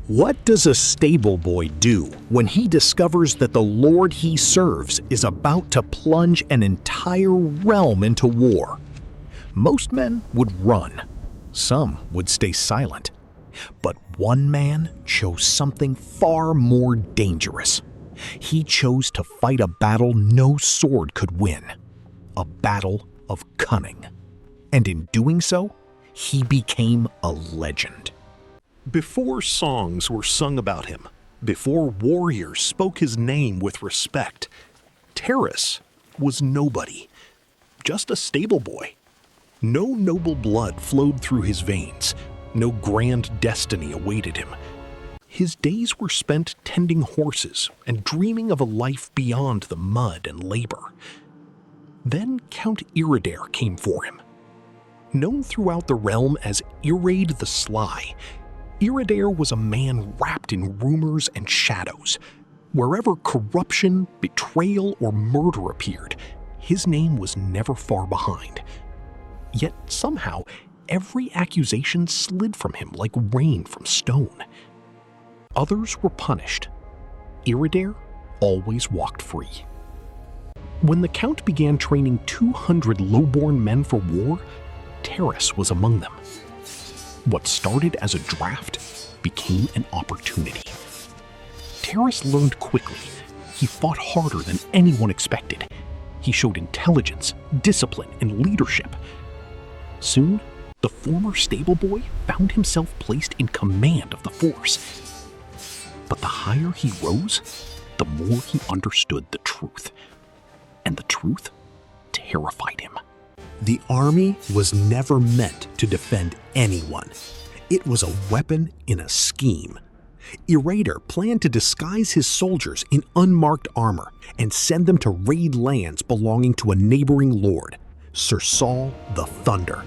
What does a stable boy do when he discovers that the Lord he serves is about to plunge an entire realm into war? Most men would run. Some would stay silent. But one man chose something far more dangerous. He chose to fight a battle no sword could win. A battle of cunning. And in doing so, he became a legend. Before songs were sung about him, before warriors spoke his name with respect, Terrace was nobody, just a stable boy. No noble blood flowed through his veins, no grand destiny awaited him. His days were spent tending horses and dreaming of a life beyond the mud and labor. Then Count Iridare came for him. Known throughout the realm as Iraid the Sly, Iridare was a man wrapped in rumors and shadows. Wherever corruption, betrayal, or murder appeared, his name was never far behind. Yet somehow, every accusation slid from him like rain from stone. Others were punished. Iridare always walked free. When the Count began training 200 lowborn men for war, Terrace was among them. What started as a draft became an opportunity. Terrace learned quickly. He fought harder than anyone expected. He showed intelligence, discipline, and leadership. Soon, the former stable boy found himself placed in command of the force. But the higher he rose, the more he understood the truth. And the truth terrified him. The army was never meant to defend anyone. It was a weapon in a scheme. Iridare planned to disguise his soldiers in unmarked armor and send them to raid lands belonging to a neighboring lord, Sir Saul the Thunder.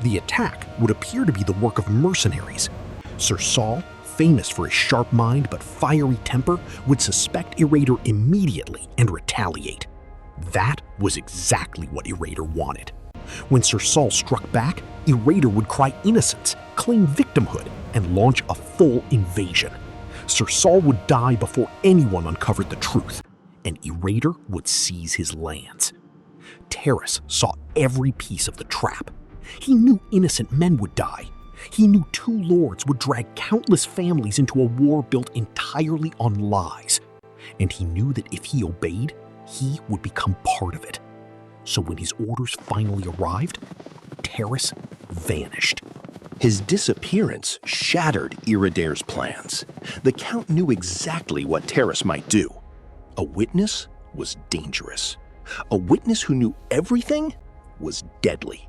The attack would appear to be the work of mercenaries. Sir Saul, famous for his sharp mind but fiery temper, would suspect Iridare immediately and retaliate. That was exactly what Iridare wanted. When Sir Saul struck back, Iridare would cry innocence, claim victimhood, and launch a full invasion. Sir Saul would die before anyone uncovered the truth, and Iridare would seize his lands. Terrace saw every piece of the trap. He knew innocent men would die. He knew two lords would drag countless families into a war built entirely on lies. And he knew that if he obeyed, he would become part of it. So when his orders finally arrived, Terrace vanished. His disappearance shattered Iridare's plans. The Count knew exactly what Terrace might do. A witness was dangerous. A witness who knew everything was deadly.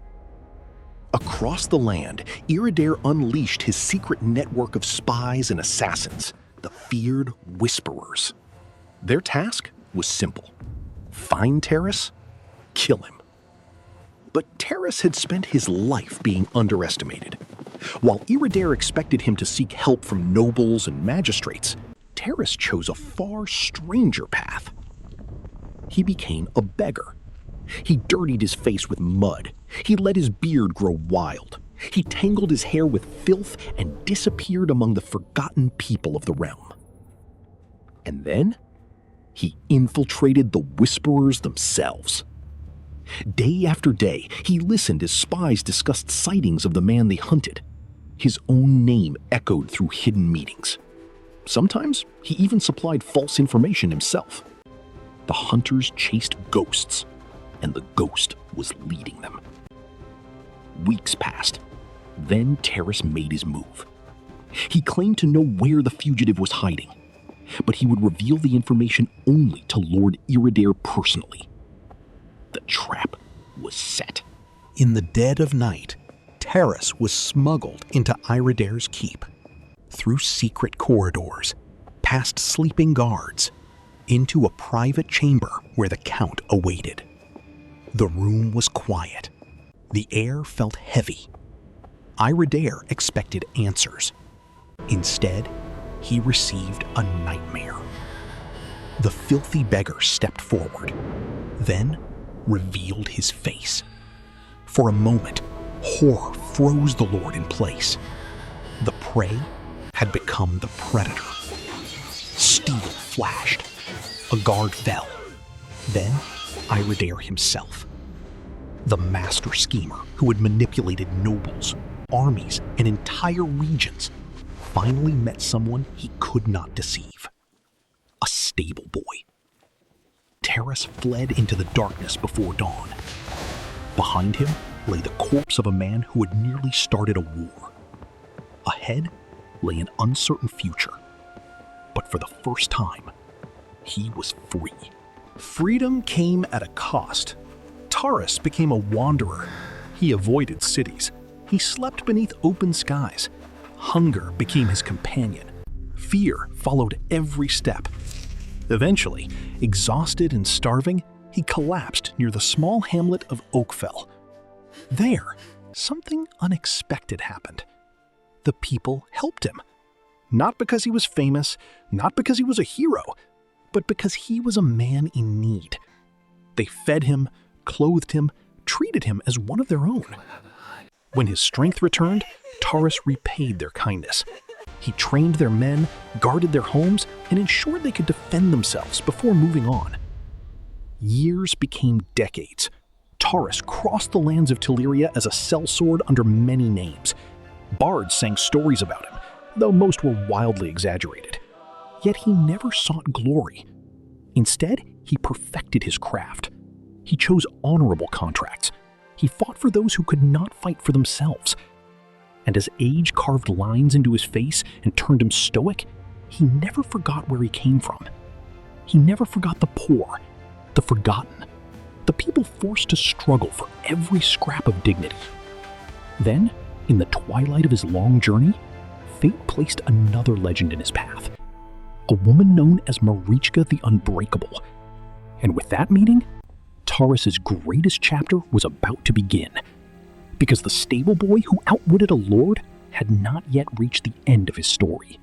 Across the land, Iridare unleashed his secret network of spies and assassins, the feared Whisperers. Their task was simple: find Terrace, kill him. But Terrace had spent his life being underestimated. While Iridare expected him to seek help from nobles and magistrates, Terrace chose a far stranger path. He became a beggar. He dirtied his face with mud. He let his beard grow wild. He tangled his hair with filth and disappeared among the forgotten people of the realm. And then he infiltrated the Whisperers themselves. Day after day, he listened as spies discussed sightings of the man they hunted. His own name echoed through hidden meetings. Sometimes he even supplied false information himself. The hunters chased ghosts, and the ghost was leading them. Weeks passed. Then Terrace made his move. He claimed to know where the fugitive was hiding, but he would reveal the information only to Lord Iridare personally. The trap was set. In the dead of night, Terrace was smuggled into Iridare's keep, through secret corridors, past sleeping guards, into a private chamber where the Count awaited. The room was quiet. The air felt heavy. Iridare expected answers. Instead, he received a nightmare. The filthy beggar stepped forward, then revealed his face. For a moment, horror froze the Lord in place. The prey had become the predator. Steel flashed. A guard fell. Then, Iridare himself. The master schemer who had manipulated nobles, armies, and entire regions finally met someone he could not deceive. A stable boy. Terrace fled into the darkness before dawn. Behind him lay the corpse of a man who had nearly started a war. Ahead lay an uncertain future. But for the first time, he was free. Freedom came at a cost. Taurus became a wanderer. He avoided cities. He slept beneath open skies. Hunger became his companion. Fear followed every step. Eventually, exhausted and starving, he collapsed near the small hamlet of Oakfell. There, something unexpected happened. The people helped him. Not because he was famous, not because he was a hero, but because he was a man in need. They fed him, clothed him, treated him as one of their own. When his strength returned, Taurus repaid their kindness. He trained their men, guarded their homes, and ensured they could defend themselves before moving on. Years became decades. Taurus crossed the lands of Teleria as a sellsword under many names. Bards sang stories about him, though most were wildly exaggerated. Yet he never sought glory. Instead, he perfected his craft. He chose honorable contracts. He fought for those who could not fight for themselves. And as age carved lines into his face and turned him stoic, he never forgot where he came from. He never forgot the poor, the forgotten, the people forced to struggle for every scrap of dignity. Then, in the twilight of his long journey, fate placed another legend in his path. A woman known as Marichka the Unbreakable. And with that meeting, Taurus's greatest chapter was about to begin. Because the stable boy who outwitted a lord had not yet reached the end of his story.